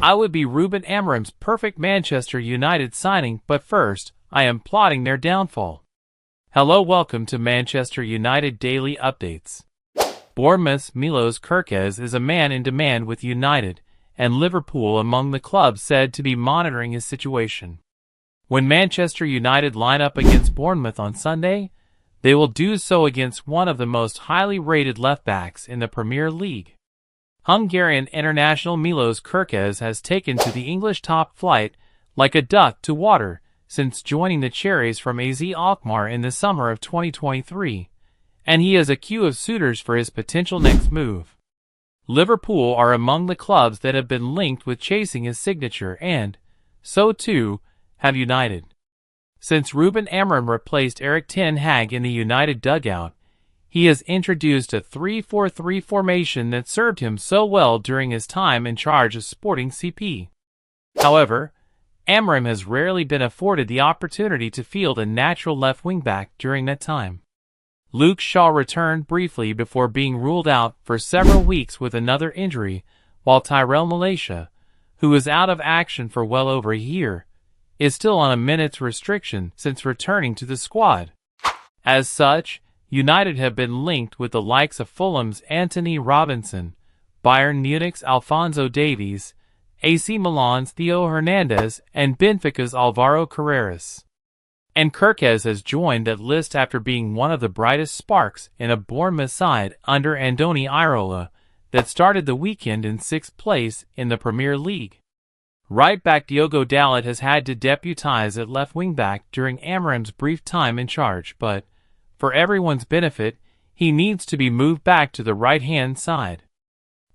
I would be Ruben Amorim's perfect Manchester United signing, but first, I am plotting their downfall. Hello, welcome to Manchester United Daily Updates. Bournemouth's Milos Kerkez is a man in demand with United, and Liverpool among the clubs said to be monitoring his situation. When Manchester United line up against Bournemouth on Sunday, they will do so against one of the most highly rated left-backs in the Premier League. Hungarian international Milos Kerkez has taken to the English top flight like a duck to water since joining the Cherries from AZ Alkmaar in the summer of 2023, and he has a queue of suitors for his potential next move. Liverpool are among the clubs that have been linked with chasing his signature, and so too have United. Since Ruben Amorim replaced Erik ten Hag in the United dugout, he has introduced a 3-4-3 formation that served him so well during his time in charge of Sporting CP. However, Amorim has rarely been afforded the opportunity to field a natural left wing-back during that time. Luke Shaw returned briefly before being ruled out for several weeks with another injury, while Tyrell Malacia, who is out of action for well over a year, is still on a minutes restriction since returning to the squad. As such, United have been linked with the likes of Fulham's Anthony Robinson, Bayern Munich's Alphonso Davies, AC Milan's Theo Hernandez, and Benfica's Alvaro Carreras. And Kerkez has joined that list after being one of the brightest sparks in a Bournemouth side under Andoni Iraola that started the weekend in 6th place in the Premier League. Right-back Diogo Dalot has had to deputize at left wing-back during Amorim's brief time in charge, but, for everyone's benefit, he needs to be moved back to the right-hand side.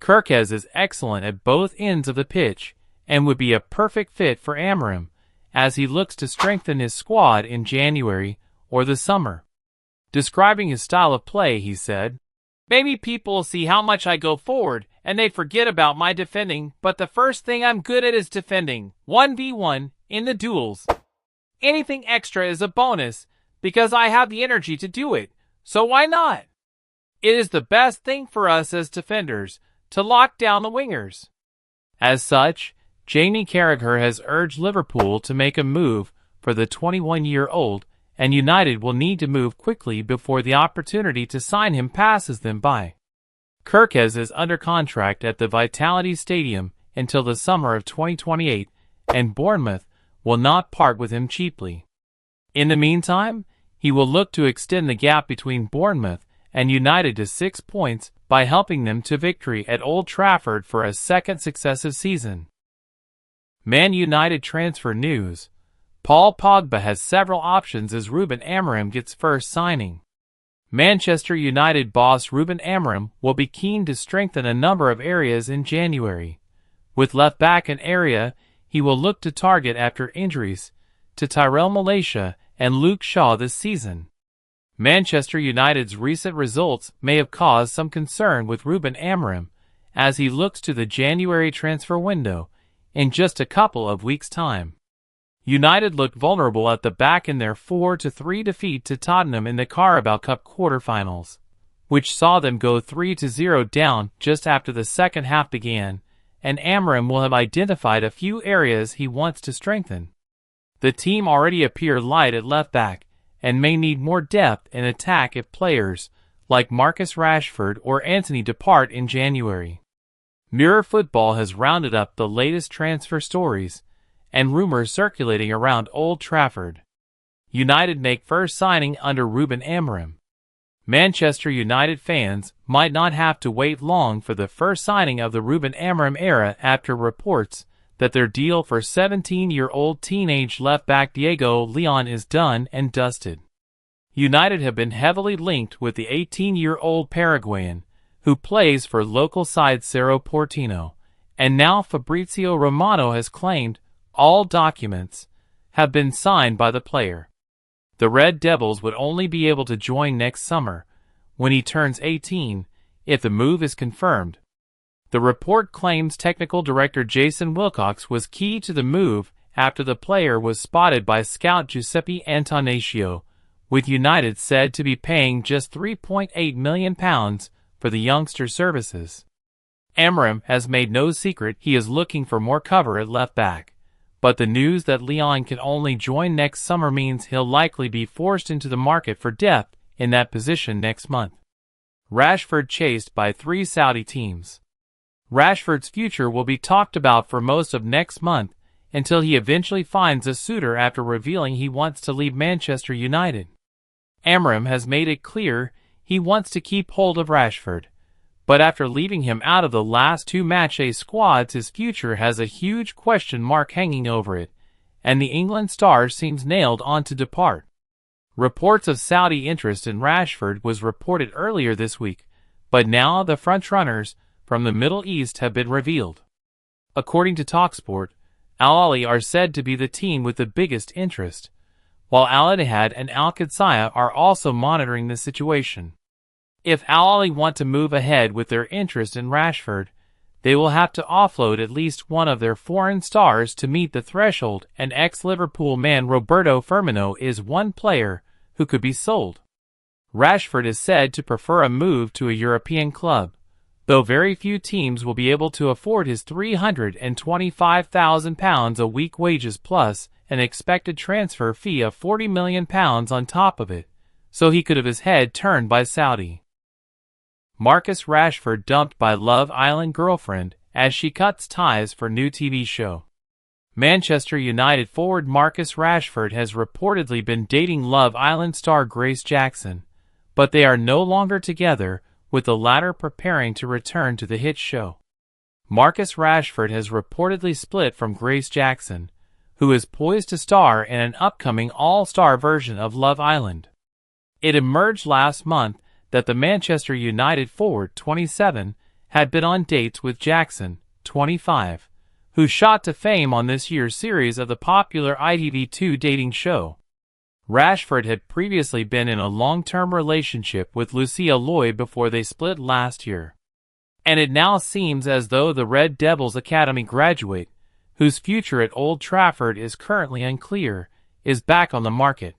Kerkez is excellent at both ends of the pitch and would be a perfect fit for Amorim, as he looks to strengthen his squad in January or the summer. Describing his style of play, he said, "Maybe people will see how much I go forward, and they forget about my defending, but the first thing I'm good at is defending, 1v1, in the duels. Anything extra is a bonus, because I have the energy to do it, so why not? It is the best thing for us as defenders, to lock down the wingers." As such, Jamie Carragher has urged Liverpool to make a move for the 21-year-old, and United will need to move quickly before the opportunity to sign him passes them by. Kerkez is under contract at the Vitality Stadium until the summer of 2028, and Bournemouth will not part with him cheaply. In the meantime, he will look to extend the gap between Bournemouth and United to 6 points by helping them to victory at Old Trafford for a second successive season. Man United transfer news. Paul Pogba has several options as Ruben Amorim gets first signing. Manchester United boss Ruben Amorim will be keen to strengthen a number of areas in January. With left back an area he will look to target after injuries to Tyrell Malacia and Luke Shaw this season. Manchester United's recent results may have caused some concern with Ruben Amorim as he looks to the January transfer window in just a couple of weeks' time. United looked vulnerable at the back in their 4-3 defeat to Tottenham in the Carabao Cup quarterfinals, which saw them go 3-0 down just after the second half began, and Amorim will have identified a few areas he wants to strengthen. The team already appear light at left back and may need more depth in attack if players like Marcus Rashford or Anthony depart in January. Mirror Football has rounded up the latest transfer stories and rumors circulating around Old Trafford. United make first signing under Ruben Amorim. Manchester United fans might not have to wait long for the first signing of the Ruben Amorim era after reports that their deal for 17-year-old teenage left-back Diego Leon is done and dusted. United have been heavily linked with the 18-year-old Paraguayan, who plays for local side Cerro Porteño, and now Fabrizio Romano has claimed all documents have been signed by the player. The Red Devils would only be able to join next summer, when he turns 18, if the move is confirmed. The report claims technical director Jason Wilcox was key to the move after the player was spotted by scout Giuseppe Antonaccio, with United said to be paying just £3.8 million for the youngster's services. Amorim has made no secret he is looking for more cover at left back, but the news that Leon can only join next summer means he'll likely be forced into the market for depth in that position next month. Rashford chased by 3 Saudi teams. Rashford's future will be talked about for most of next month until he eventually finds a suitor after revealing he wants to leave Manchester United. Amorim has made it clear he wants to keep hold of Rashford, but after leaving him out of the last 2 matchday squads, his future has a huge question mark hanging over it, and the England star seems nailed on to depart. Reports of Saudi interest in Rashford was reported earlier this week, but now the frontrunners from the Middle East have been revealed. According to TalkSport, Al Ahly are said to be the team with the biggest interest, while Al Ittihad and Al Qadsiya are also monitoring the situation. If Al Ahly want to move ahead with their interest in Rashford, they will have to offload at least one of their foreign stars to meet the threshold, and ex-Liverpool man Roberto Firmino is one player who could be sold. Rashford is said to prefer a move to a European club, though very few teams will be able to afford his £325,000 a week wages plus an expected transfer fee of £40 million on top of it, so he could have his head turned by Saudi. Marcus Rashford dumped by Love Island girlfriend as she cuts ties for new TV show. Manchester United forward Marcus Rashford has reportedly been dating Love Island star Grace Jackson, but they are no longer together, with the latter preparing to return to the hit show. Marcus Rashford has reportedly split from Grace Jackson, who is poised to star in an upcoming all-star version of Love Island. It emerged last month that the Manchester United forward, 27, had been on dates with Jackson, 25, who shot to fame on this year's series of the popular ITV2 dating show. Rashford had previously been in a long-term relationship with Lucia Lloyd before they split last year. And it now seems as though the Red Devils Academy graduate, whose future at Old Trafford is currently unclear, is back on the market.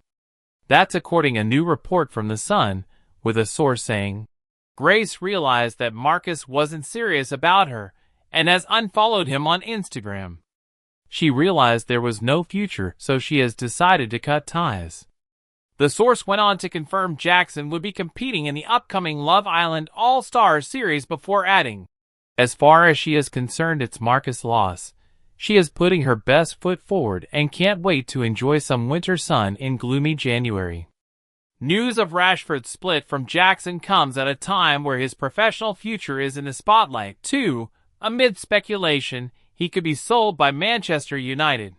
That's according to a new report from The Sun, with a source saying, Grace realized that Marcus wasn't serious about her and has unfollowed him on Instagram. She realized there was no future, so she has decided to cut ties. The source went on to confirm Jackson would be competing in the upcoming Love Island All-Star series before adding, as far as she is concerned, it's Marcus' loss. She is putting her best foot forward and can't wait to enjoy some winter sun in gloomy January. News of Rashford's split from Jackson comes at a time where his professional future is in the spotlight, too, amid speculation he could be sold by Manchester United.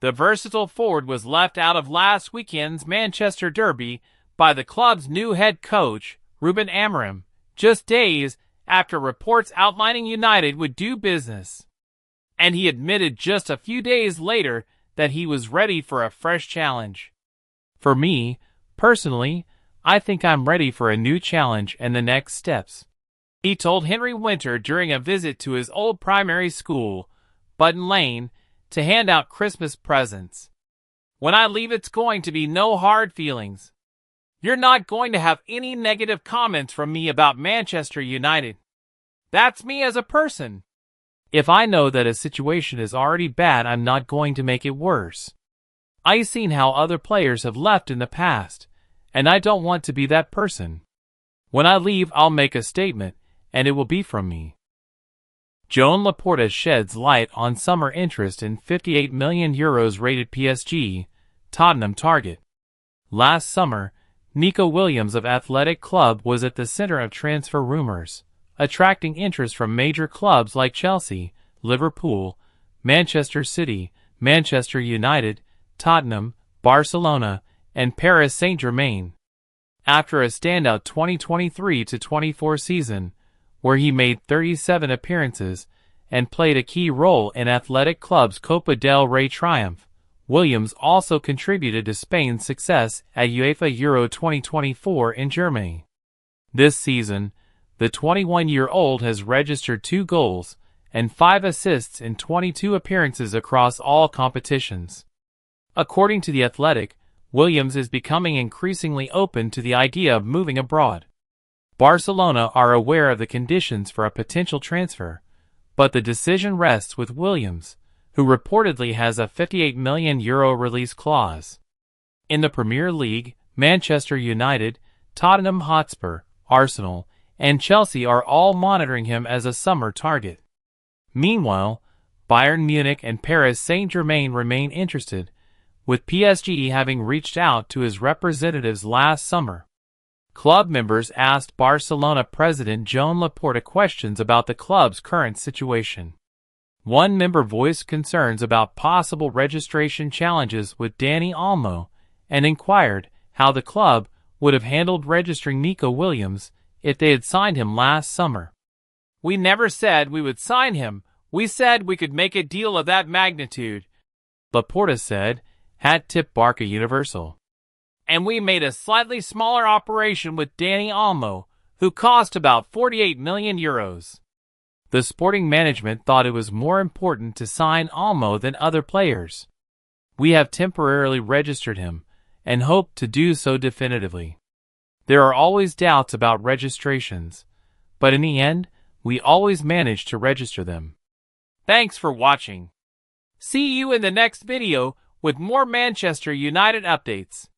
The versatile forward was left out of last weekend's Manchester derby by the club's new head coach, Ruben Amorim, just days after reports outlining United would do business. And he admitted just a few days later that he was ready for a fresh challenge. For me, personally, I think I'm ready for a new challenge and the next steps, he told Henry Winter during a visit to his old primary school, Button Lane, to hand out Christmas presents. When I leave, it's going to be no hard feelings. You're not going to have any negative comments from me about Manchester United. That's me as a person. If I know that a situation is already bad, I'm not going to make it worse. I've seen how other players have left in the past, and I don't want to be that person. When I leave, I'll make a statement, and it will be from me. Joan Laporta sheds light on summer interest in €58 million rated PSG, Tottenham target. Last summer, Nico Williams of Athletic Club was at the center of transfer rumors, attracting interest from major clubs like Chelsea, Liverpool, Manchester City, Manchester United, Tottenham, Barcelona, and Paris Saint-Germain. After a standout 2023-24 season, where he made 37 appearances and played a key role in Athletic Club's Copa del Rey triumph, Williams also contributed to Spain's success at UEFA Euro 2024 in Germany. This season, the 21-year-old has registered 2 goals and 5 assists in 22 appearances across all competitions. According to The Athletic, Williams is becoming increasingly open to the idea of moving abroad. Barcelona are aware of the conditions for a potential transfer, but the decision rests with Williams, who reportedly has a €58 million release clause. In the Premier League, Manchester United, Tottenham Hotspur, Arsenal, and Chelsea are all monitoring him as a summer target. Meanwhile, Bayern Munich and Paris Saint-Germain remain interested, with PSG having reached out to his representatives last summer. Club members asked Barcelona president Joan Laporta questions about the club's current situation. One member voiced concerns about possible registration challenges with Dani Olmo and inquired how the club would have handled registering Nico Williams if they had signed him last summer. "We never said we would sign him. We said we could make a deal of that magnitude," Laporta said, hat tip Barca Universal. "And we made a slightly smaller operation with Dani Olmo, who cost about €48 million. The sporting management thought it was more important to sign Olmo than other players. We have temporarily registered him, and hope to do so definitively. There are always doubts about registrations, but in the end, we always manage to register them." Thanks for watching. See you in the next video with more Manchester United updates.